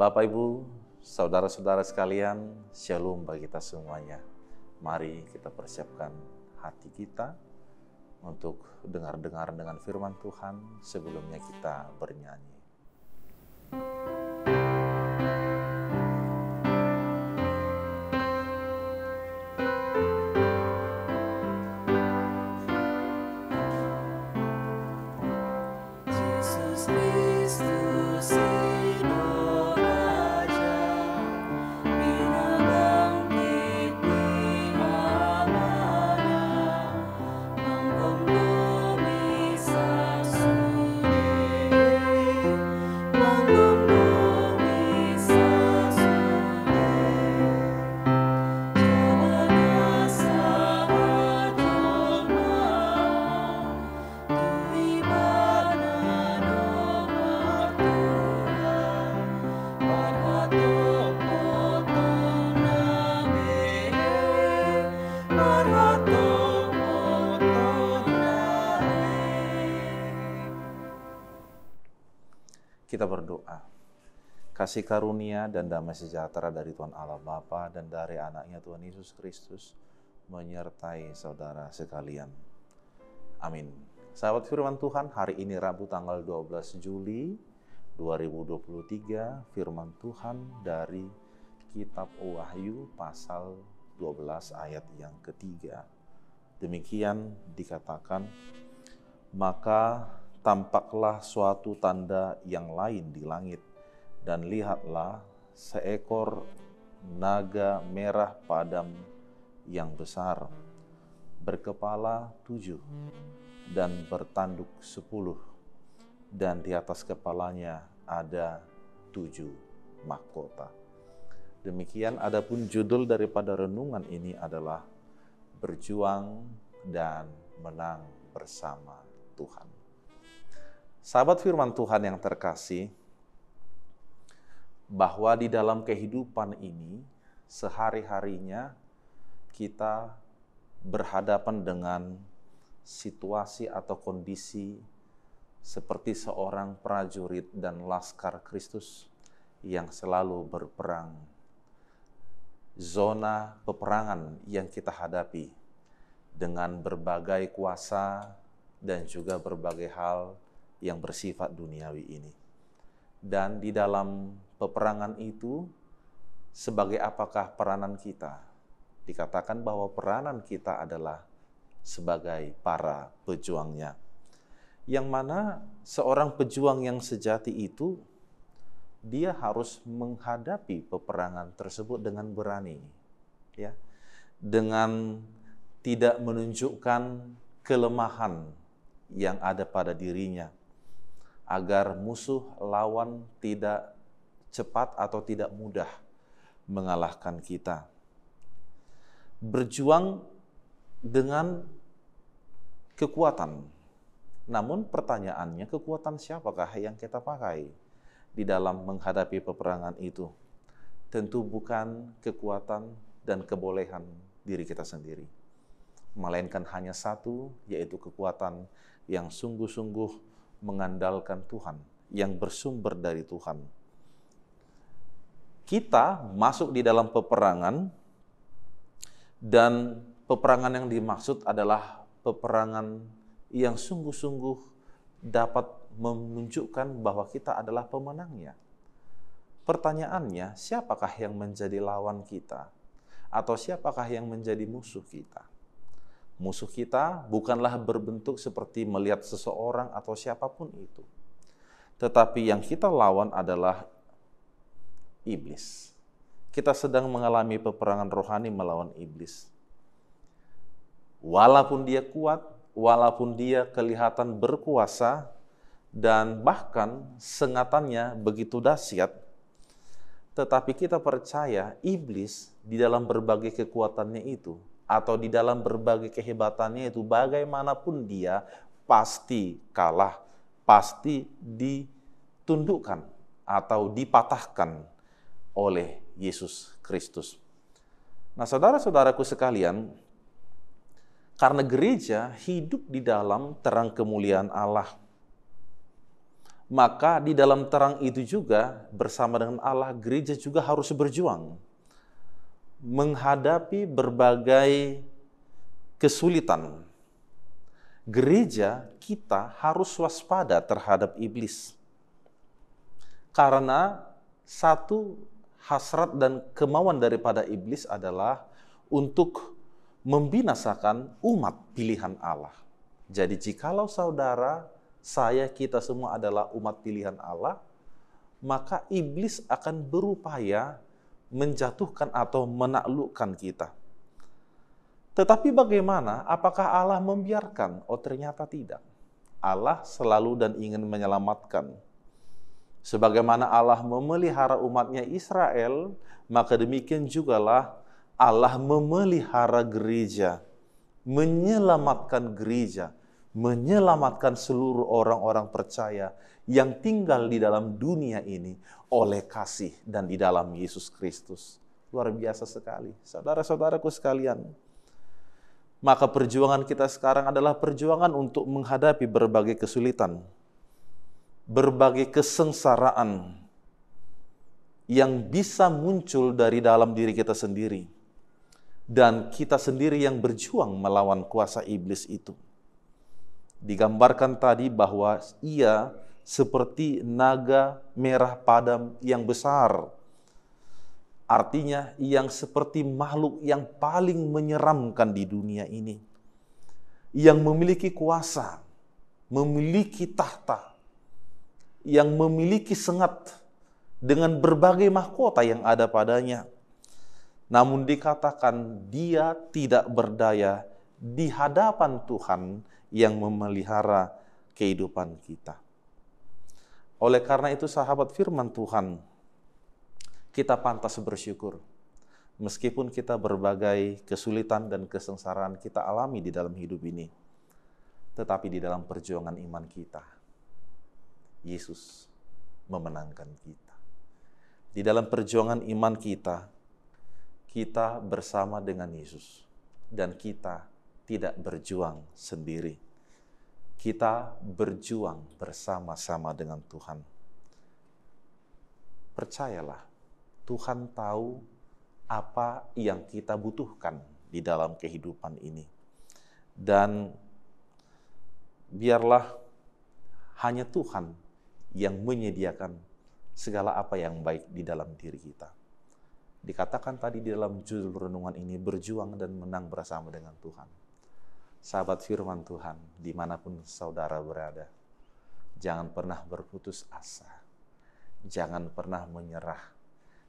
Bapak, Ibu, saudara-saudara sekalian, shalom bagi kita semuanya. Mari kita persiapkan hati kita untuk dengar-dengar dengan firman Tuhan sebelumnya kita bernyanyi. Kita berdoa. Kasih karunia dan damai sejahtera dari Tuhan Allah Bapa dan dari anaknya Tuhan Yesus Kristus menyertai saudara sekalian. Amin. Sahabat firman Tuhan, hari ini Rabu tanggal 12 Juli 2023, firman Tuhan dari kitab Wahyu pasal 12 ayat yang ketiga. Demikian dikatakan, maka tampaklah suatu tanda yang lain di langit, dan lihatlah seekor naga merah padam yang besar, berkepala 7 dan bertanduk 10, dan di atas kepalanya ada 7 mahkota. Demikian adapun judul daripada renungan ini adalah Berjuang dan Menang Bersama Tuhan. Sahabat firman Tuhan yang terkasih, bahwa di dalam kehidupan ini, sehari-harinya kita berhadapan dengan situasi atau kondisi seperti seorang prajurit dan laskar Kristus yang selalu berperang. Zona peperangan yang kita hadapi dengan berbagai kuasa dan juga berbagai hal yang bersifat duniawi ini. Dan di dalam peperangan itu, sebagai apakah peranan kita? Dikatakan bahwa peranan kita adalah sebagai para pejuangnya. Yang mana seorang pejuang yang sejati itu, dia harus menghadapi peperangan tersebut dengan berani, ya, dengan tidak menunjukkan kelemahan yang ada pada dirinya, agar musuh lawan tidak cepat atau tidak mudah mengalahkan kita. Berjuang dengan kekuatan. Namun pertanyaannya, kekuatan siapakah yang kita pakai di dalam menghadapi peperangan itu? Tentu bukan kekuatan dan kebolehan diri kita sendiri, melainkan hanya satu, yaitu kekuatan yang sungguh-sungguh mengandalkan Tuhan, yang bersumber dari Tuhan. Kita masuk di dalam peperangan, dan peperangan yang dimaksud adalah peperangan yang sungguh-sungguh dapat menunjukkan bahwa kita adalah pemenangnya. Pertanyaannya, siapakah yang menjadi lawan kita? Atau siapakah yang menjadi musuh kita? Musuh kita bukanlah berbentuk seperti melihat seseorang atau siapapun itu. Tetapi yang kita lawan adalah iblis. Kita sedang mengalami peperangan rohani melawan iblis. Walaupun dia kuat, walaupun dia kelihatan berkuasa, dan bahkan sengatannya begitu dahsyat, tetapi kita percaya iblis di dalam berbagai kekuatannya itu, atau di dalam berbagai kehebatannya itu, bagaimanapun dia pasti kalah, pasti ditundukkan atau dipatahkan oleh Yesus Kristus. Nah, saudara-saudaraku sekalian, karena gereja hidup di dalam terang kemuliaan Allah, Maka di dalam terang itu juga bersama dengan Allah, gereja juga harus berjuang menghadapi berbagai kesulitan. Gereja kita harus waspada terhadap iblis. Karena satu hasrat dan kemauan daripada iblis adalah untuk membinasakan umat pilihan Allah. Jadi jikalau saudara, saya, kita semua adalah umat pilihan Allah, maka iblis akan berupaya menjatuhkan atau menaklukkan kita. Tetapi bagaimana? Apakah Allah membiarkan? Oh, ternyata tidak. Allah selalu dan ingin menyelamatkan. Sebagaimana Allah memelihara umatnya Israel, maka demikian jugalah Allah memelihara gereja, menyelamatkan gereja, menyelamatkan seluruh orang-orang percaya yang tinggal di dalam dunia ini oleh kasih dan di dalam Yesus Kristus. Luar biasa sekali, saudara-saudaraku sekalian. Maka perjuangan kita sekarang adalah perjuangan untuk menghadapi berbagai kesulitan, berbagai kesengsaraan yang bisa muncul dari dalam diri kita sendiri. Dan kita sendiri yang berjuang melawan kuasa iblis itu. Digambarkan tadi bahwa ia seperti naga merah padam yang besar. Artinya yang seperti makhluk yang paling menyeramkan di dunia ini. Yang memiliki kuasa, memiliki tahta, yang memiliki sengat dengan berbagai mahkota yang ada padanya. Namun dikatakan dia tidak berdaya di hadapan Tuhan yang memelihara kehidupan kita. Oleh karena itu sahabat firman Tuhan, kita pantas bersyukur. Meskipun kita berbagai kesulitan dan kesengsaraan kita alami di dalam hidup ini, tetapi di dalam perjuangan iman kita, Yesus memenangkan kita. Di dalam perjuangan iman kita bersama dengan Yesus. Dan kita tidak berjuang sendiri. Kita berjuang bersama-sama dengan Tuhan. Percayalah, Tuhan tahu apa yang kita butuhkan di dalam kehidupan ini. Dan biarlah hanya Tuhan yang menyediakan segala apa yang baik di dalam diri kita. Dikatakan tadi di dalam judul renungan ini, berjuang dan menang bersama dengan Tuhan. Sahabat firman Tuhan, dimanapun saudara berada, jangan pernah berputus asa. Jangan pernah menyerah.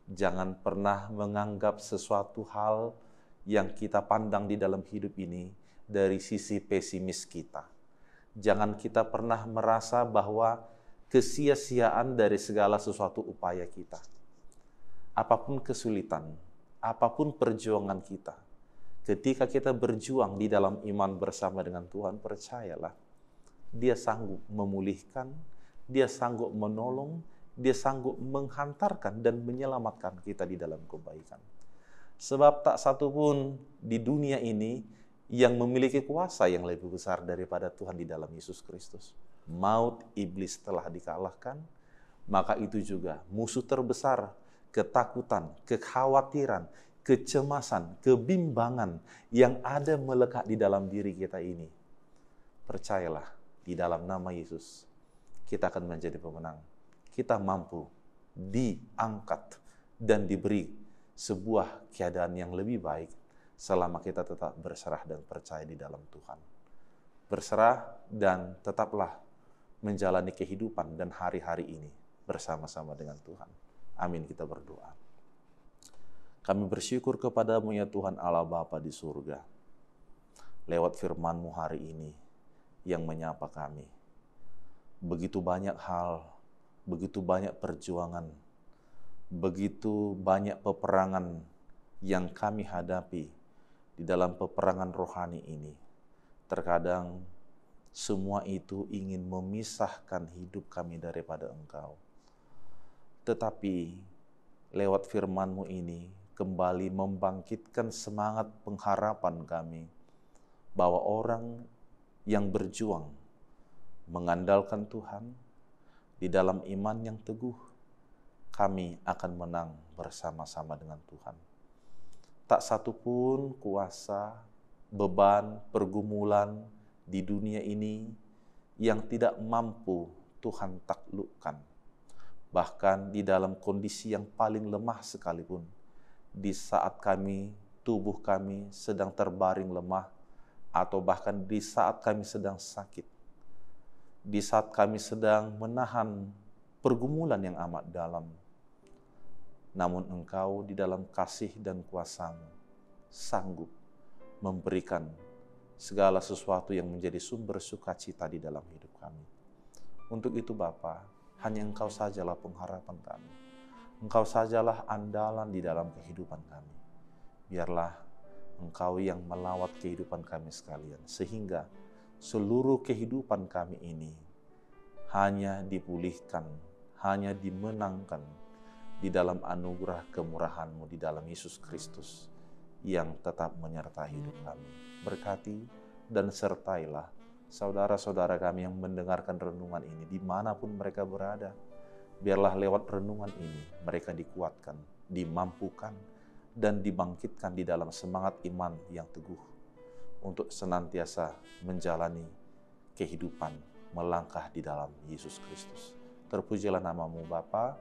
Jangan pernah menganggap sesuatu hal yang kita pandang di dalam hidup ini dari sisi pesimis kita. Jangan kita pernah merasa bahwa kesia-siaan dari segala sesuatu upaya kita. Apapun kesulitan, apapun perjuangan kita, ketika kita berjuang di dalam iman bersama dengan Tuhan, percayalah, Dia sanggup memulihkan, Dia sanggup menolong, Dia sanggup menghantarkan dan menyelamatkan kita di dalam kebaikan. Sebab tak satu pun di dunia ini yang memiliki kuasa yang lebih besar daripada Tuhan di dalam Yesus Kristus. Maut, iblis telah dikalahkan, maka itu juga musuh terbesar, ketakutan, kekhawatiran, kecemasan, kebimbangan yang ada melekat di dalam diri kita ini. Percayalah, di dalam nama Yesus, kita akan menjadi pemenang. Kita mampu diangkat dan diberi sebuah keadaan yang lebih baik selama kita tetap berserah dan percaya di dalam Tuhan. Berserah dan tetaplah menjalani kehidupan dan hari-hari ini bersama-sama dengan Tuhan. Amin, kita berdoa. Kami bersyukur kepadamu ya Tuhan Allah Bapa di surga. Lewat firman-Mu hari ini yang menyapa kami. Begitu banyak hal, begitu banyak perjuangan, begitu banyak peperangan yang kami hadapi di dalam peperangan rohani ini. Terkadang semua itu ingin memisahkan hidup kami daripada Engkau. Tetapi lewat firman-Mu ini kembali membangkitkan semangat pengharapan kami bahwa orang yang berjuang mengandalkan Tuhan di dalam iman yang teguh, kami akan menang bersama-sama dengan Tuhan. Tak satupun kuasa, beban, pergumulan di dunia ini yang tidak mampu Tuhan taklukkan. Bahkan di dalam kondisi yang paling lemah sekalipun, di saat tubuh kami sedang terbaring lemah, atau bahkan di saat kami sedang sakit, di saat kami sedang menahan pergumulan yang amat dalam, namun Engkau di dalam kasih dan kuasa-Mu sanggup memberikan segala sesuatu yang menjadi sumber sukacita di dalam hidup kami. Untuk itu Bapa, hanya Engkau sajalah pengharapan kami. Engkau sajalah andalan di dalam kehidupan kami. Biarlah Engkau yang melawat kehidupan kami sekalian, sehingga seluruh kehidupan kami ini hanya dipulihkan, hanya dimenangkan di dalam anugerah kemurahan-Mu di dalam Yesus Kristus yang tetap menyertai hidup kami. Berkati dan sertailah saudara-saudara kami yang mendengarkan renungan ini dimanapun mereka berada. Biarlah lewat renungan ini mereka dikuatkan, dimampukan, dan dibangkitkan di dalam semangat iman yang teguh untuk senantiasa menjalani kehidupan melangkah di dalam Yesus Kristus. Terpujilah nama-Mu Bapa,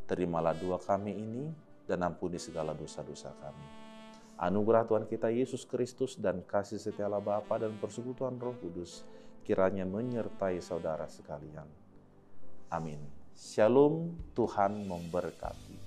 terimalah doa kami ini dan ampuni segala dosa-dosa kami. Anugerah Tuhan kita Yesus Kristus dan kasih setia Allah Bapa dan persekutuan Roh Kudus kiranya menyertai saudara sekalian. Amin. Shalom, Tuhan memberkati.